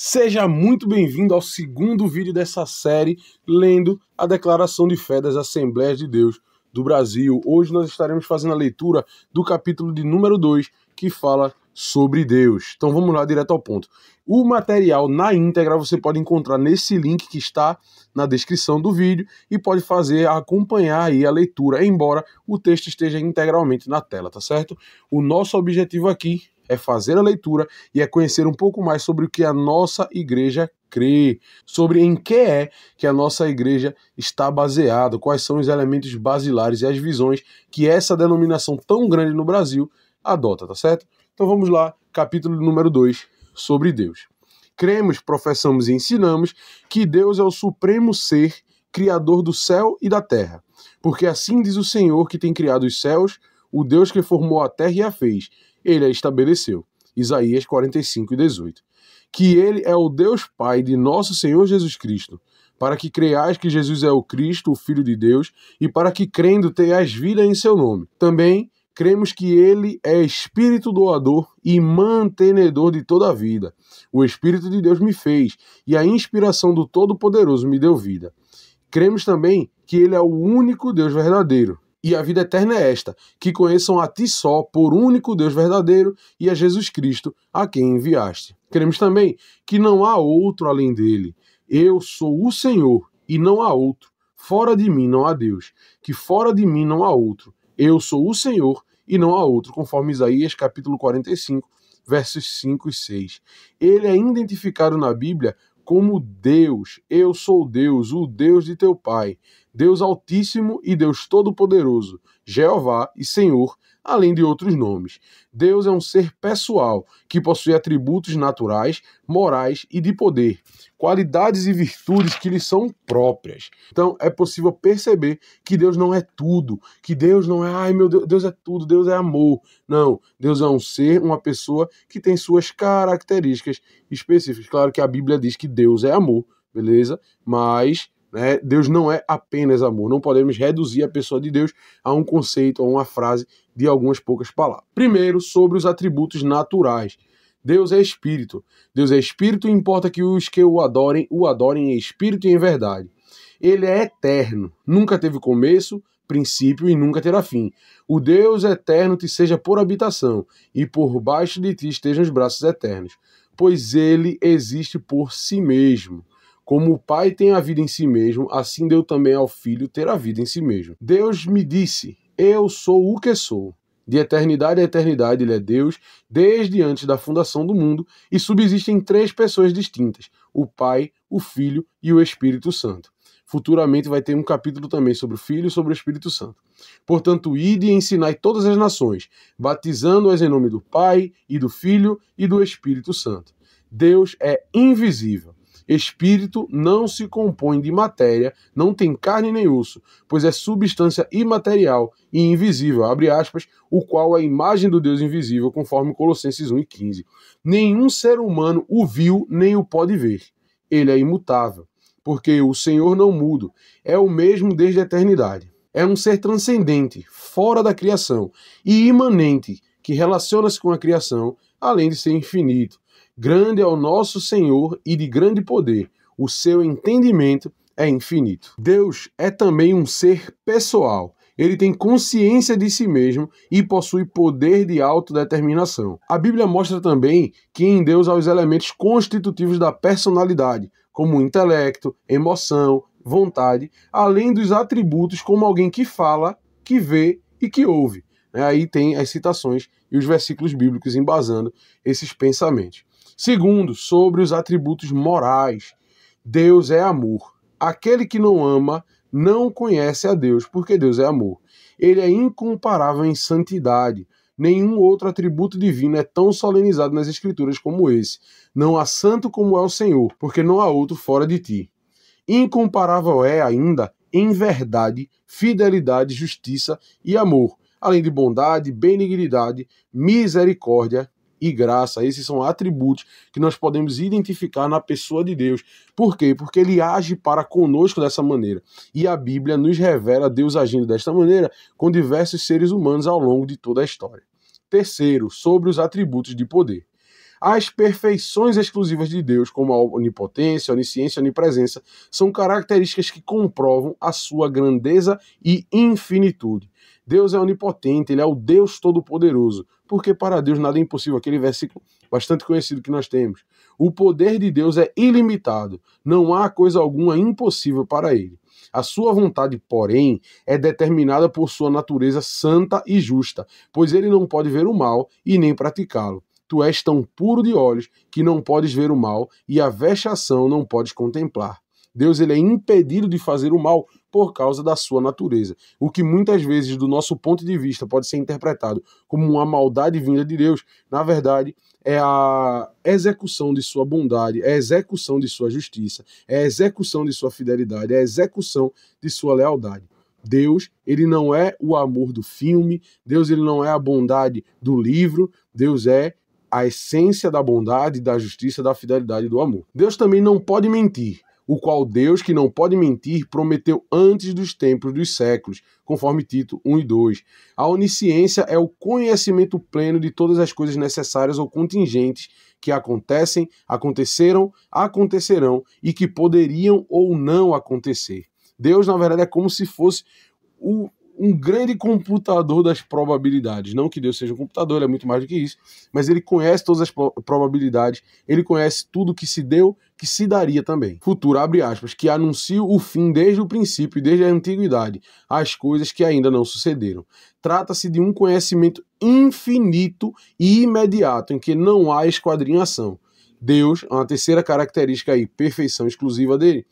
Seja muito bem-vindo ao segundo vídeo dessa série, lendo a Declaração de Fé das Assembleias de Deus do Brasil. Hoje nós estaremos fazendo a leitura do capítulo de número 2, que fala sobre Deus. Então vamos lá direto ao ponto. O material na íntegra você pode encontrar nesse link que está na descrição do vídeo e pode acompanhar aí a leitura, embora o texto esteja integralmente na tela, tá certo? O nosso objetivo aqui é fazer a leitura e é conhecer um pouco mais sobre o que a nossa igreja crê, sobre em que a nossa igreja está baseada, quais são os elementos basilares e as visões que essa denominação tão grande no Brasil adota, tá certo? Então vamos lá, capítulo número 2, sobre Deus. Cremos, professamos e ensinamos que Deus é o supremo ser, criador do céu e da terra. Porque assim diz o Senhor que tem criado os céus, o Deus que formou a terra e a fez. Ele a estabeleceu. Isaías 45:18. Que ele é o Deus Pai de nosso Senhor Jesus Cristo, para que creiais que Jesus é o Cristo, o Filho de Deus, e para que crendo tenhais vida em seu nome. Também cremos que ele é Espírito doador e mantenedor de toda a vida. O Espírito de Deus me fez, e a inspiração do Todo-Poderoso me deu vida. Cremos também que ele é o único Deus verdadeiro. E a vida eterna é esta, que conheçam a ti só, por único Deus verdadeiro, e a Jesus Cristo, a quem enviaste. Cremos também que não há outro além dele. Eu sou o Senhor, e não há outro. Fora de mim não há Deus, que fora de mim não há outro. Eu sou o Senhor, e não há outro, conforme Isaías capítulo 45, versos 5 e 6. Ele é identificado na Bíblia como Deus. Eu sou Deus, o Deus de teu pai, Deus Altíssimo e Deus Todo-Poderoso, Jeová e Senhor, além de outros nomes. Deus é um ser pessoal, que possui atributos naturais, morais e de poder, qualidades e virtudes que lhe são próprias. Então é possível perceber que Deus não é tudo, que Deus não é, ai meu Deus, Deus é tudo, Deus é amor. Não, Deus é um ser, uma pessoa que tem suas características específicas. Claro que a Bíblia diz que Deus é amor, beleza? Mas Deus não é apenas amor. Não podemos reduzir a pessoa de Deus a um conceito, a uma frase de algumas poucas palavras. Primeiro, sobre os atributos naturais. Deus é espírito. Deus é espírito e importa que os que o adorem em espírito e em verdade. Ele é eterno. Nunca teve começo, princípio e nunca terá fim. O Deus eterno te seja por habitação, e por baixo de ti estejam os braços eternos. Pois ele existe por si mesmo. Como o Pai tem a vida em si mesmo, assim deu também ao Filho ter a vida em si mesmo. Deus me disse, eu sou o que sou. De eternidade a eternidade ele é Deus, desde antes da fundação do mundo, e subsistem três pessoas distintas, o Pai, o Filho e o Espírito Santo. Futuramente vai ter um capítulo também sobre o Filho e sobre o Espírito Santo. Portanto, ide e ensinai todas as nações, batizando-as em nome do Pai, e do Filho e do Espírito Santo. Deus é invisível. Espírito não se compõe de matéria, não tem carne nem osso, pois é substância imaterial e invisível, abre aspas, o qual é a imagem do Deus invisível, conforme Colossenses 1:15. Nenhum ser humano o viu nem o pode ver. Ele é imutável, porque o Senhor não muda, é o mesmo desde a eternidade. É um ser transcendente, fora da criação, e imanente, que relaciona-se com a criação, além de ser infinito. Grande é o nosso Senhor e de grande poder, o seu entendimento é infinito. Deus é também um ser pessoal. Ele tem consciência de si mesmo e possui poder de autodeterminação. A Bíblia mostra também que em Deus há os elementos constitutivos da personalidade, como intelecto, emoção, vontade, além dos atributos como alguém que fala, que vê e que ouve. Aí tem as citações e os versículos bíblicos embasando esses pensamentos. Segundo, sobre os atributos morais. Deus é amor. Aquele que não ama não conhece a Deus, porque Deus é amor. Ele é incomparável em santidade. Nenhum outro atributo divino é tão solenizado nas Escrituras como esse. Não há santo como é o Senhor, porque não há outro fora de ti. Incomparável é ainda em verdade, fidelidade, justiça e amor, além de bondade, benignidade, misericórdia e graça. Esses são atributos que nós podemos identificar na pessoa de Deus. Por quê? Porque ele age para conosco dessa maneira. E a Bíblia nos revela Deus agindo desta maneira com diversos seres humanos ao longo de toda a história. Terceiro, sobre os atributos de poder. As perfeições exclusivas de Deus, como a onipotência, onisciência e onipresença, são características que comprovam a sua grandeza e infinitude. Deus é onipotente, ele é o Deus Todo-Poderoso, porque para Deus nada é impossível, aquele versículo bastante conhecido que nós temos. O poder de Deus é ilimitado, não há coisa alguma impossível para ele. A sua vontade, porém, é determinada por sua natureza santa e justa, pois ele não pode ver o mal e nem praticá-lo. Tu és tão puro de olhos que não podes ver o mal e a vexação não podes contemplar. Deus ele é impedido de fazer o mal por causa da sua natureza. O que muitas vezes, do nosso ponto de vista, pode ser interpretado como uma maldade vinda de Deus, na verdade, é a execução de sua bondade, é a execução de sua justiça, é a execução de sua fidelidade, é a execução de sua lealdade. Deus, ele não é o amor do filme, Deus, ele não é a bondade do livro, Deus é a essência da bondade, da justiça, da fidelidade e do amor. Deus também não pode mentir, o qual Deus, que não pode mentir, prometeu antes dos tempos dos séculos, conforme Tito 1 e 2. A onisciência é o conhecimento pleno de todas as coisas necessárias ou contingentes que acontecem, aconteceram, acontecerão e que poderiam ou não acontecer. Deus, na verdade, é como se fosse um grande computador das probabilidades. Não que Deus seja um computador, ele é muito mais do que isso, mas ele conhece todas as probabilidades, ele conhece tudo que se deu, que se daria também. Futuro, abre aspas, que anuncia o fim desde o princípio e desde a antiguidade, as coisas que ainda não sucederam. Trata-se de um conhecimento infinito e imediato, em que não há esquadrinhação. Deus, uma terceira característica aí, perfeição exclusiva dele,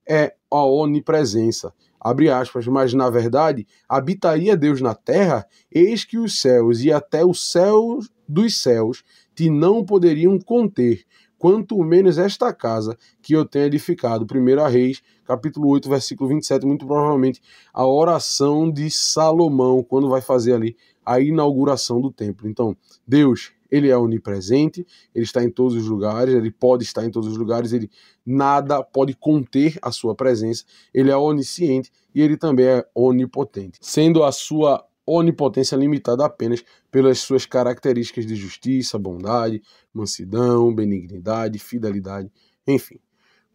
é a onipresença. Abre aspas, mas na verdade, habitaria Deus na terra, eis que os céus e até o céu dos céus te não poderiam conter, quanto menos esta casa que eu tenho edificado. 1 Reis, capítulo 8, versículo 27, muito provavelmente a oração de Salomão, quando vai fazer ali a inauguração do templo. Então, Deus, ele é onipresente, ele está em todos os lugares, ele pode estar em todos os lugares, ele nada pode conter a sua presença, ele é onisciente e ele também é onipotente, sendo a sua onipotência limitada apenas pelas suas características de justiça, bondade, mansidão, benignidade, fidelidade, enfim.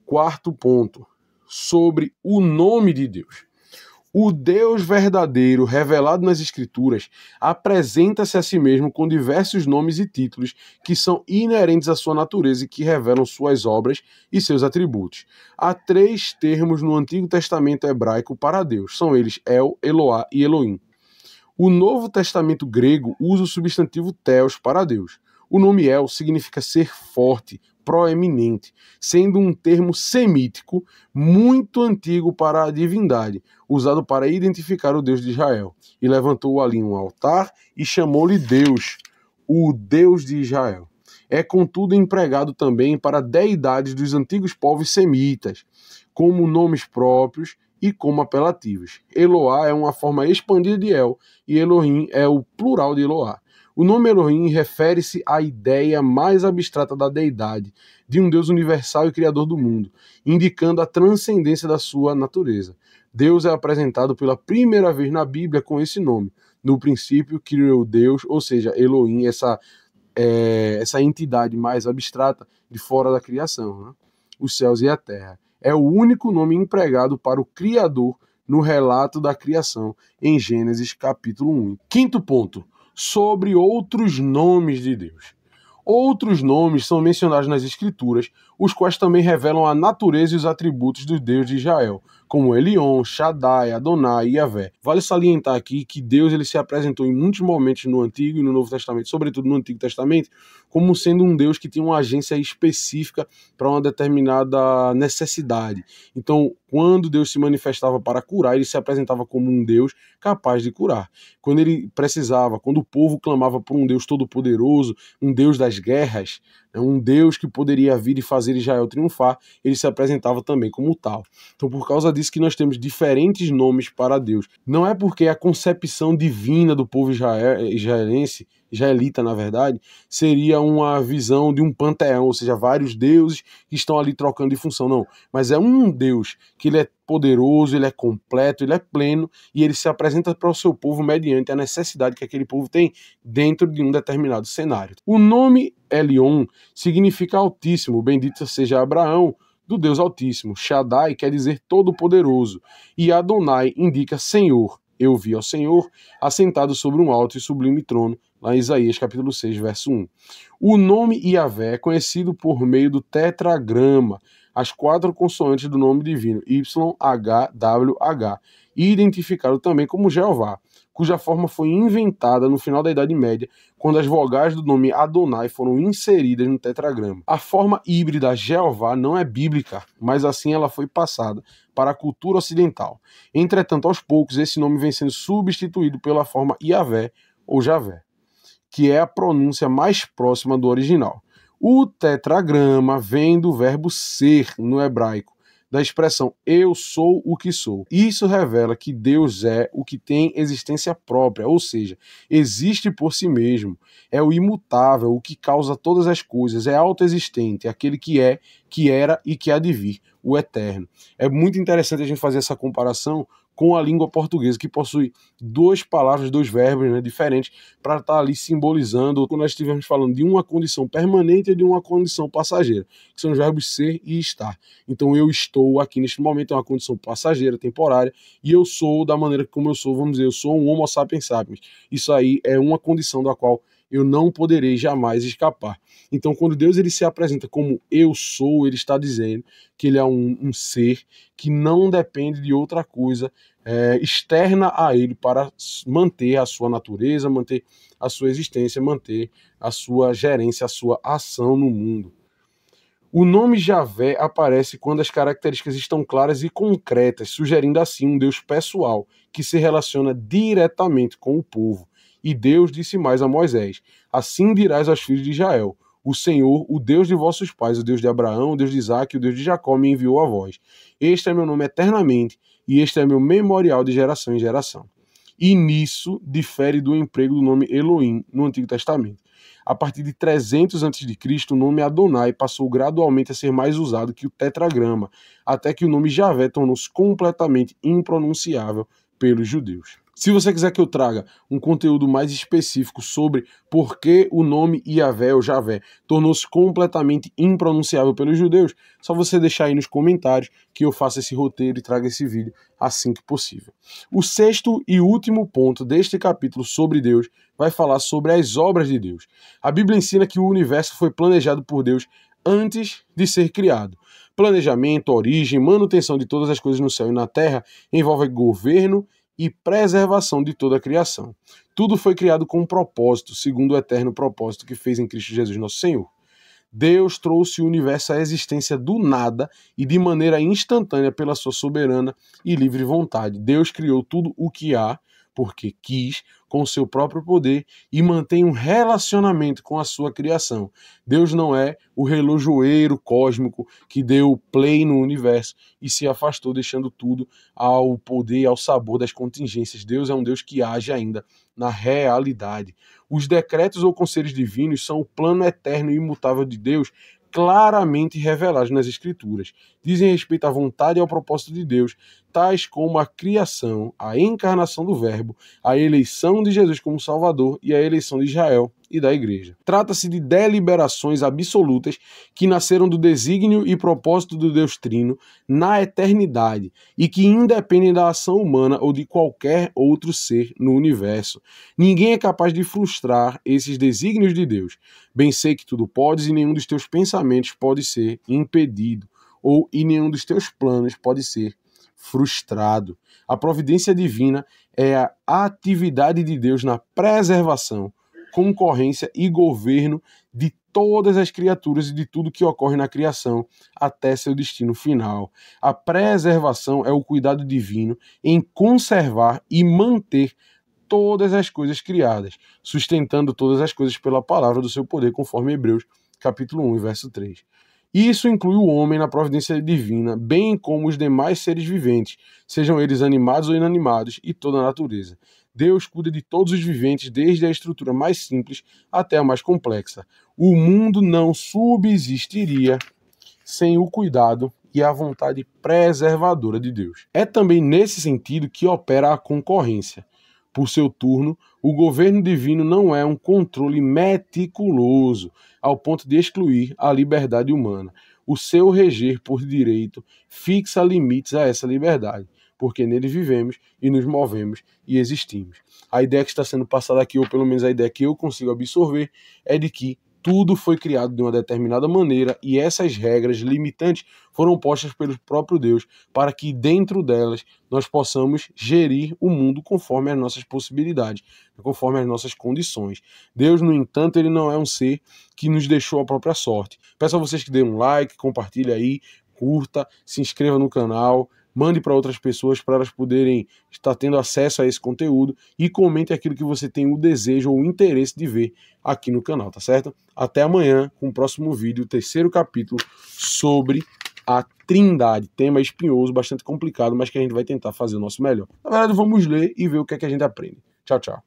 Quarto ponto, sobre o nome de Deus. O Deus verdadeiro, revelado nas Escrituras, apresenta-se a si mesmo com diversos nomes e títulos que são inerentes à sua natureza e que revelam suas obras e seus atributos. Há 3 termos no Antigo Testamento hebraico para Deus. São eles El, Eloá e Elohim. O Novo Testamento grego usa o substantivo Theos para Deus. O nome El significa ser forte, proeminente, sendo um termo semítico muito antigo para a divindade, usado para identificar o Deus de Israel. E levantou ali um altar e chamou-lhe Deus, o Deus de Israel. É, contudo, empregado também para deidades dos antigos povos semitas, como nomes próprios e como apelativos. Eloá é uma forma expandida de El, e Elohim é o plural de Eloá. O nome Elohim refere-se à ideia mais abstrata da deidade, de um Deus universal e criador do mundo, indicando a transcendência da sua natureza. Deus é apresentado pela primeira vez na Bíblia com esse nome. No princípio criou Deus, ou seja, Elohim, essa entidade mais abstrata de fora da criação, né? Os céus e a terra. É o único nome empregado para o Criador no relato da criação em Gênesis capítulo 1. Quinto ponto, sobre outros nomes de Deus. Outros nomes são mencionados nas Escrituras, os quais também revelam a natureza e os atributos do Deus de Israel, como Elion, Shaddai, Adonai e Yahvé. Vale salientar aqui que Deus ele se apresentou em muitos momentos no Antigo e no Novo Testamento, sobretudo no Antigo Testamento, como sendo um Deus que tinha uma agência específica para uma determinada necessidade. Então, quando Deus se manifestava para curar, ele se apresentava como um Deus capaz de curar. Quando ele precisava, quando o povo clamava por um Deus todo-poderoso, um Deus das guerras, um Deus que poderia vir e fazer Israel triunfar, ele se apresentava também como tal. Então, por causa disse que nós temos diferentes nomes para Deus. Não é porque a concepção divina do povo israelita, na verdade, seria uma visão de um panteão, ou seja, vários deuses que estão ali trocando de função, não. Mas é um Deus que ele é poderoso, ele é completo, ele é pleno e ele se apresenta para o seu povo mediante a necessidade que aquele povo tem dentro de um determinado cenário. O nome Elion significa Altíssimo, bendito seja Abraão, do Deus Altíssimo. Shaddai quer dizer Todo-Poderoso e Adonai indica Senhor. Eu vi ao Senhor assentado sobre um alto e sublime trono, lá em Isaías capítulo 6, verso 1. O nome Yahvé é conhecido por meio do tetragrama, as 4 consoantes do nome divino, YHWH, e identificado também como Jeová, cuja forma foi inventada no final da Idade Média, quando as vogais do nome Adonai foram inseridas no tetragrama. A forma híbrida Jeová não é bíblica, mas assim ela foi passada para a cultura ocidental. Entretanto, aos poucos, esse nome vem sendo substituído pela forma Yahvé ou Javé, que é a pronúncia mais próxima do original. O tetragrama vem do verbo ser no hebraico, da expressão eu sou o que sou. Isso revela que Deus é o que tem existência própria, ou seja, existe por si mesmo, é o imutável, o que causa todas as coisas, é autoexistente, aquele que é, que era e que há de vir, o eterno. É muito interessante a gente fazer essa comparação com a língua portuguesa, que possui 2 palavras, 2 verbos, né, diferentes, para estar ali simbolizando, quando nós estivermos falando de uma condição permanente e de uma condição passageira, que são os verbos ser e estar. Então eu estou aqui neste momento, é uma condição passageira, temporária, e eu sou da maneira como eu sou, vamos dizer, eu sou um homo sapiens sapiens. Isso aí é uma condição da qual eu não poderei jamais escapar. Então, quando Deus ele se apresenta como eu sou, ele está dizendo que ele é um ser que não depende de outra coisa externa a ele para manter a sua natureza, manter a sua existência, manter a sua gerência, a sua ação no mundo. O nome Javé aparece quando as características estão claras e concretas, sugerindo assim um Deus pessoal, que se relaciona diretamente com o povo. E Deus disse mais a Moisés: assim dirás aos filhos de Israel: o Senhor, o Deus de vossos pais, o Deus de Abraão, o Deus de Isaque e o Deus de Jacó me enviou a vós. Este é meu nome eternamente, e este é meu memorial de geração em geração. E nisso difere do emprego do nome Elohim no Antigo Testamento. A partir de 300 a.C., o nome Adonai passou gradualmente a ser mais usado que o tetragrama, até que o nome Javé tornou-se completamente impronunciável pelos judeus. Se você quiser que eu traga um conteúdo mais específico sobre por que o nome Yahvé ou Javé tornou-se completamente impronunciável pelos judeus, só você deixar aí nos comentários que eu faça esse roteiro e traga esse vídeo assim que possível. O 6º e último ponto deste capítulo sobre Deus vai falar sobre as obras de Deus. A Bíblia ensina que o universo foi planejado por Deus antes de ser criado. Planejamento, origem, manutenção de todas as coisas no céu e na terra envolve governo e preservação de toda a criação. Tudo foi criado com um propósito, segundo o eterno propósito que fez em Cristo Jesus nosso Senhor. Deus trouxe o universo à existência do nada e de maneira instantânea pela sua soberana e livre vontade. Deus criou tudo o que há, porque quis, com o seu próprio poder, e mantém um relacionamento com a sua criação. Deus não é o relojoeiro cósmico que deu play no universo e se afastou, deixando tudo ao poder e ao sabor das contingências. Deus é um Deus que age ainda na realidade. Os decretos ou conselhos divinos são o plano eterno e imutável de Deus, claramente revelados nas Escrituras. Dizem respeito à vontade e ao propósito de Deus, tais como a criação, a encarnação do Verbo, a eleição de Jesus como Salvador e a eleição de Israel e da Igreja. Trata-se de deliberações absolutas que nasceram do desígnio e propósito do Deus Trino na eternidade e que independem da ação humana ou de qualquer outro ser no universo. Ninguém é capaz de frustrar esses desígnios de Deus. Bem sei que tudo podes e nenhum dos teus pensamentos pode ser impedido, e nenhum dos teus planos pode ser frustrado. A providência divina é a atividade de Deus na preservação, concorrência e governo de todas as criaturas e de tudo que ocorre na criação até seu destino final. A preservação é o cuidado divino em conservar e manter todas as coisas criadas, sustentando todas as coisas pela palavra do seu poder, conforme Hebreus capítulo 1, verso 3. Isso inclui o homem na providência divina, bem como os demais seres viventes, sejam eles animados ou inanimados, e toda a natureza. Deus cuida de todos os viventes, desde a estrutura mais simples até a mais complexa. O mundo não subsistiria sem o cuidado e a vontade preservadora de Deus. É também nesse sentido que opera a concorrência. Por seu turno, o governo divino não é um controle meticuloso, ao ponto de excluir a liberdade humana. O seu reger por direito fixa limites a essa liberdade, porque nele vivemos e nos movemos e existimos. A ideia que está sendo passada aqui, ou pelo menos a ideia que eu consigo absorver, é de que tudo foi criado de uma determinada maneira e essas regras limitantes foram postas pelo próprio Deus para que dentro delas nós possamos gerir o mundo conforme as nossas possibilidades, conforme as nossas condições. Deus, no entanto, ele não é um ser que nos deixou a própria sorte. Peço a vocês que dêem um like, compartilhe aí, curta, se inscreva no canal, mande para outras pessoas para elas poderem estar tendo acesso a esse conteúdo e comente aquilo que você tem o desejo ou o interesse de ver aqui no canal, tá certo? Até amanhã com o próximo vídeo, o 3º capítulo sobre a Trindade. Tema espinhoso, bastante complicado, mas que a gente vai tentar fazer o nosso melhor. Na verdade, vamos ler e ver o que é que a gente aprende. Tchau, tchau.